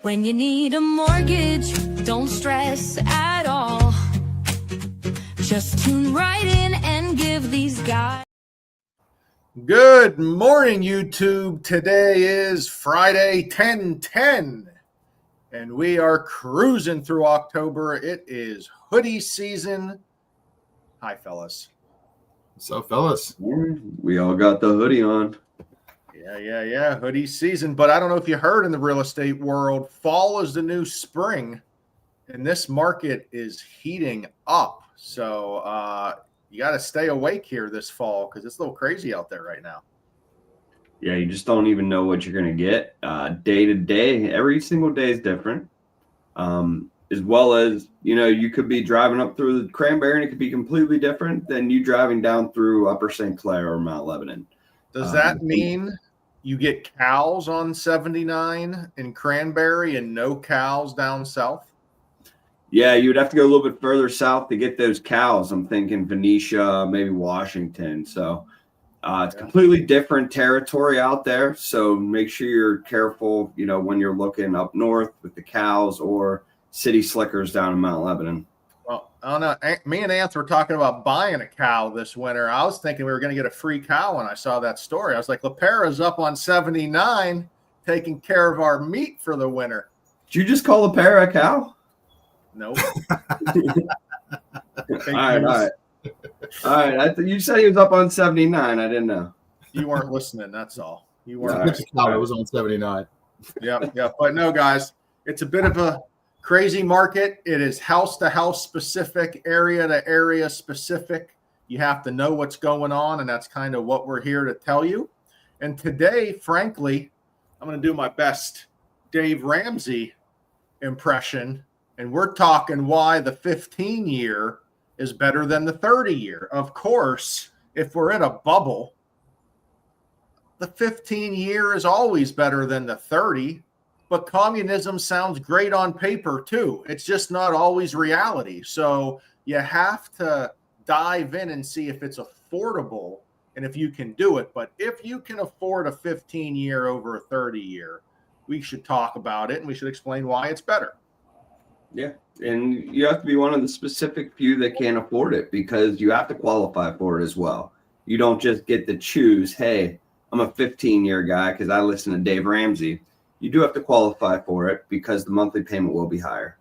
When you need a mortgage, don't stress at all. Just tune right in and give these guys. Good morning, YouTube. Today is Friday, 10/10, and we are cruising through October. It is hoodie season. Hi, fellas. What's up, fellas? We all got the hoodie on. Yeah. Hoodie season. But I don't know if you heard in the real estate world, fall is the new spring, and this market is heating up. So you got to stay awake here this fall because it's a little crazy out there right now. Yeah, you just don't even know what you're going to get day to day. Every single day is different. As well as, you could be driving up through the Cranberry and it could be completely different than you driving down through Upper St. Clair or Mount Lebanon. Does that mean you get cows on 79 in Cranberry and no cows down south? Yeah, you would have to go a little bit further south to get those cows. I'm thinking Venetia, maybe Washington. So it's completely different territory out there. So make sure you're careful, when you're looking up north with the cows or city slickers down in Mount Lebanon. Well, I don't know. Me and Anth were talking about buying a cow this winter. I was thinking we were going to get a free cow when I saw that story. I was like, LaPera's up on 79 taking care of our meat for the winter. Did you just call LaPera a cow? Nope. All right. You said he was up on 79. I didn't know. You weren't listening. That's all. You weren't. It was on 79. Yeah. But no, guys, it's a bit of a crazy market. It is house to house specific, area to area specific. You have to know what's going on, and that's kind of what we're here to tell you. And today, frankly, I'm going to do my best Dave Ramsey impression, and we're talking why the 15-year is better than the 30-year. Of course, if we're in a bubble, the 15-year is always better than the 30. But communism sounds great on paper, too. It's just not always reality. So you have to dive in and see if it's affordable and if you can do it. But if you can afford a 15-year over a 30-year, we should talk about it and we should explain why it's better. Yeah, and you have to be one of the specific few that can't afford it because you have to qualify for it as well. You don't just get to choose, hey, I'm a 15-year guy because I listen to Dave Ramsey. You do have to qualify for it because the monthly payment will be higher.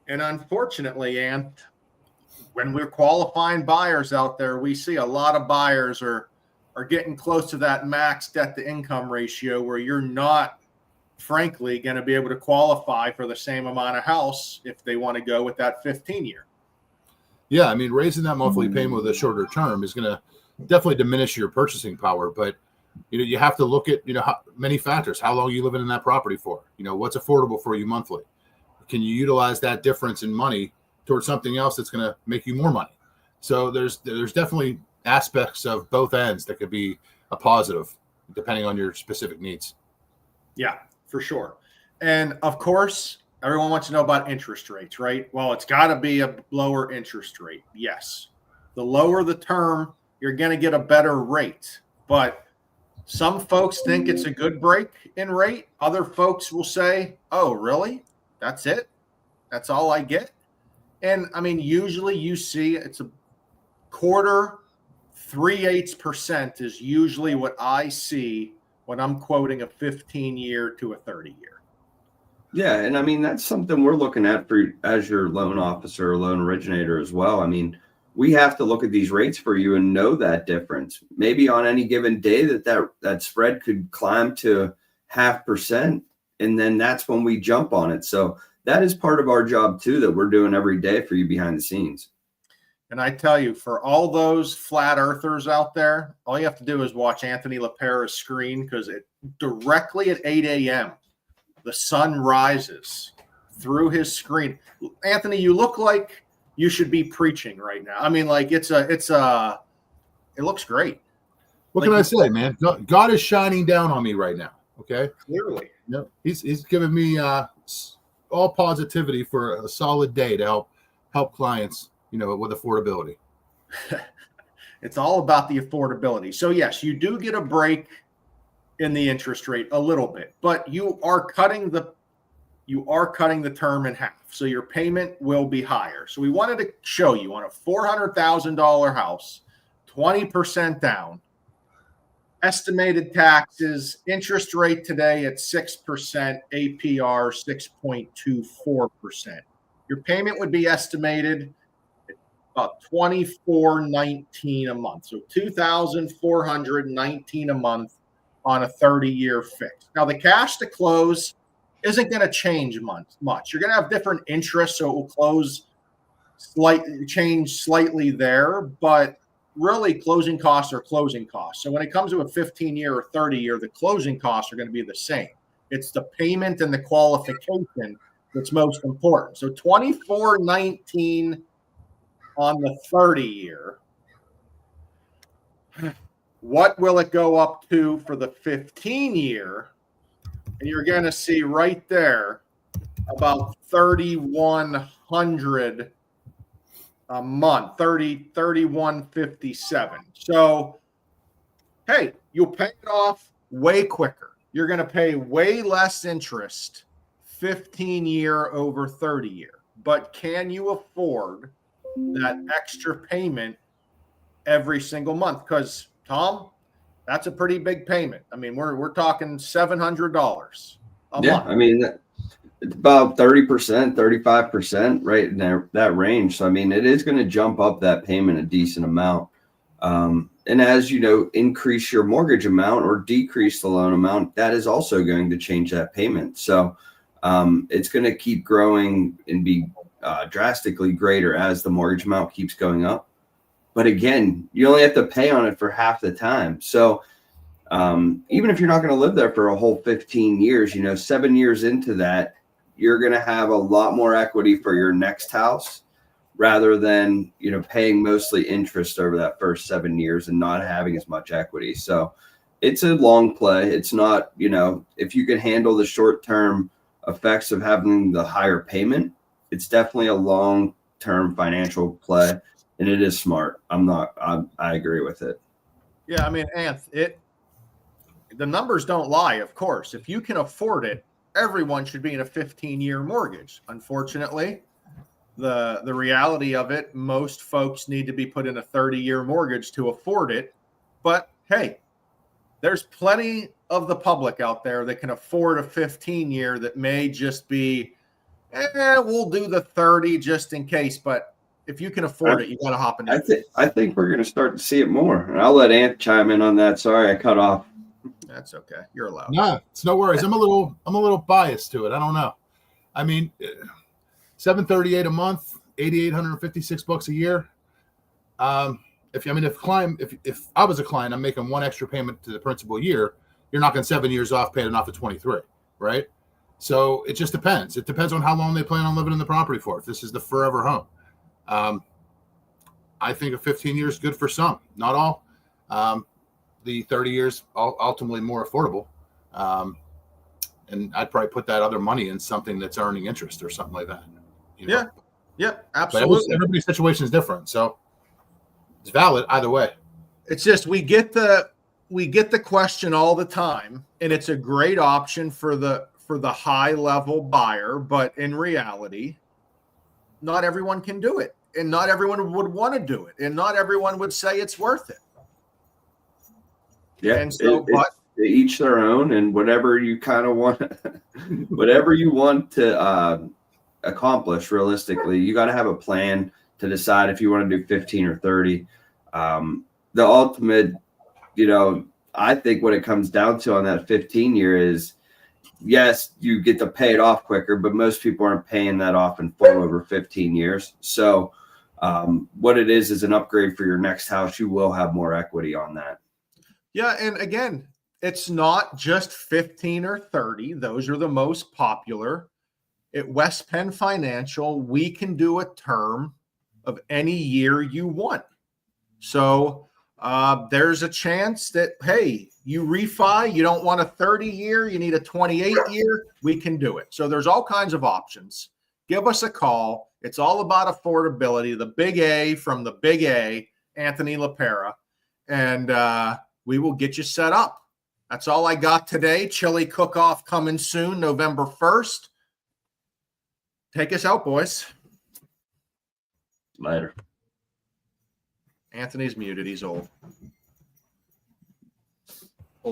And unfortunately, Ant, when we're qualifying buyers out there, we see a lot of buyers are getting close to that max debt to income ratio where you're not, frankly, going to be able to qualify for the same amount of house if they want to go with that 15-year. Yeah, I mean, raising that monthly payment with a shorter term is going to definitely diminish your purchasing power, but you have to look at, many factors. How long are you living in that property for? What's affordable for you monthly? Can you utilize that difference in money towards something else that's going to make you more money? So there's definitely aspects of both ends that could be a positive depending on your specific needs. Yeah, for sure. And of course, everyone wants to know about interest rates, right? Well, it's got to be a lower interest rate. Yes. The lower the term, you're going to get a better rate. But some folks think it's a good break in rate. Other folks will say, oh, really? That's it? That's all I get? And, I mean, usually you see it's a quarter, 3/8% is usually what I see when I'm quoting a 15-year to a 30-year. Yeah, and I mean, that's something we're looking at for as your loan officer or loan originator as well. I mean, we have to look at these rates for you and know that difference. Maybe on any given day that spread could climb to 0.5%, and then that's when we jump on it. So that is part of our job too, that we're doing every day for you behind the scenes. And I tell you, for all those flat earthers out there, all you have to do is watch Anthony LaPera's screen because directly at 8 a.m., the sun rises through his screen. Anthony, you look like you should be preaching right now. I mean, like it looks great. What can I say, man? God is shining down on me right now. Okay. Clearly. He's giving me all positivity for a solid day to help clients, with affordability. It's all about the affordability. So yes, you do get a break in the interest rate a little bit, but you are cutting the you are cutting the term in half. So your payment will be higher. So we wanted to show you on a $400,000 house, 20% down, estimated taxes, interest rate today at 6%, APR 6.24%. Your payment would be estimated at about $2,419 a month. So $2,419 a month on a 30-year fix. Now the cash to close isn't going to change much. You're going to have different interests, so it will change slightly there, but really closing costs are closing costs. So when it comes to a 15-year or 30-year, the closing costs are going to be the same. It's the payment and the qualification that's most important. So $2,419 on the 30-year. What will it go up to for the 15-year? And you're going to see right there about $3,100 a month, $3,157. So, hey, you'll pay it off way quicker. You're going to pay way less interest 15-year over 30-year. But can you afford that extra payment every single month? Because, Tom, that's a pretty big payment. I mean, we're talking $700 a month. I mean, it's about 30%, 35%, right in that range. So, I mean, it is going to jump up that payment a decent amount. And as you know, increase your mortgage amount or decrease the loan amount, that is also going to change that payment. So it's going to keep growing and be drastically greater as the mortgage amount keeps going up. But again, you only have to pay on it for half the time. So even if you're not going to live there for a whole 15 years, 7 years into that, you're going to have a lot more equity for your next house rather than, paying mostly interest over that first 7 years and not having as much equity. So it's a long play. It's not, if you can handle the short-term effects of having the higher payment, it's definitely a long-term financial play. And it is smart. I agree with it. Yeah, I mean, the numbers don't lie, of course. If you can afford it, everyone should be in a 15-year mortgage. Unfortunately, the reality of it, most folks need to be put in a 30-year mortgage to afford it. But hey, there's plenty of the public out there that can afford a 15-year that may just be, we'll do the 30 just in case. But if you can afford it, you got to hop in. I think we're going to start to see it more. And I'll let Ant chime in on that. Sorry, I cut off. That's okay. You're allowed. No, it's no worries. I'm a little biased to it. I don't know. I mean, $738 a month, $8,856 a year. If I was a client, I'm making one extra payment to the principal year. You're knocking 7 years off, paying it off at 23, right? So it just depends. It depends on how long they plan on living in the property for. If this is the forever home. I think a 15 years is good for some, not all. The 30 years ultimately more affordable. And I'd probably put that other money in something that's earning interest or something like that. Yeah, absolutely. But everybody's situation is different, so it's valid either way. It's just we get the question all the time, and it's a great option for the high level buyer, but in reality, not everyone can do it, and not everyone would want to do it, and not everyone would say it's worth it. Yeah, and so, they each their own, and whatever you kind of want, whatever you want to accomplish realistically, you got to have a plan to decide if you want to do 15 or 30. The ultimate, I think what it comes down to on that 15 year is, yes, you get to pay it off quicker, but most people aren't paying that off in full over 15 years. So what it is an upgrade for your next house. You will have more equity on that. Yeah. And again, it's not just 15 or 30. Those are the most popular. At West Penn Financial, we can do a term of any year you want. So there's a chance that, hey, you refi, you don't want a 30-year, you need a 28-year, we can do it. So there's all kinds of options. Give us a call. It's all about affordability, the big A from the big A, Anthony LaPera, and we will get you set up. That's all I got today. Chili cook-off coming soon, November 1st. Take us out, boys. Later. Anthony's muted. He's old.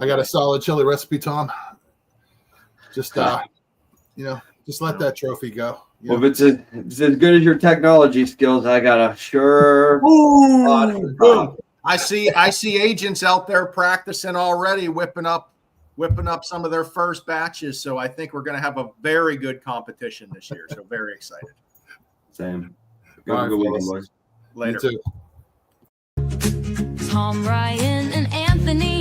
I got a solid chili recipe, Tom. Just just let that trophy go. Well, if it's as good as your technology skills, I got a sure. Boom. I see agents out there practicing already, whipping up some of their first batches. So I think we're going to have a very good competition this year. So very excited. Same. All right, Good weekend, fellas. boys. Later. You too. Tom, Ryan, and Anthony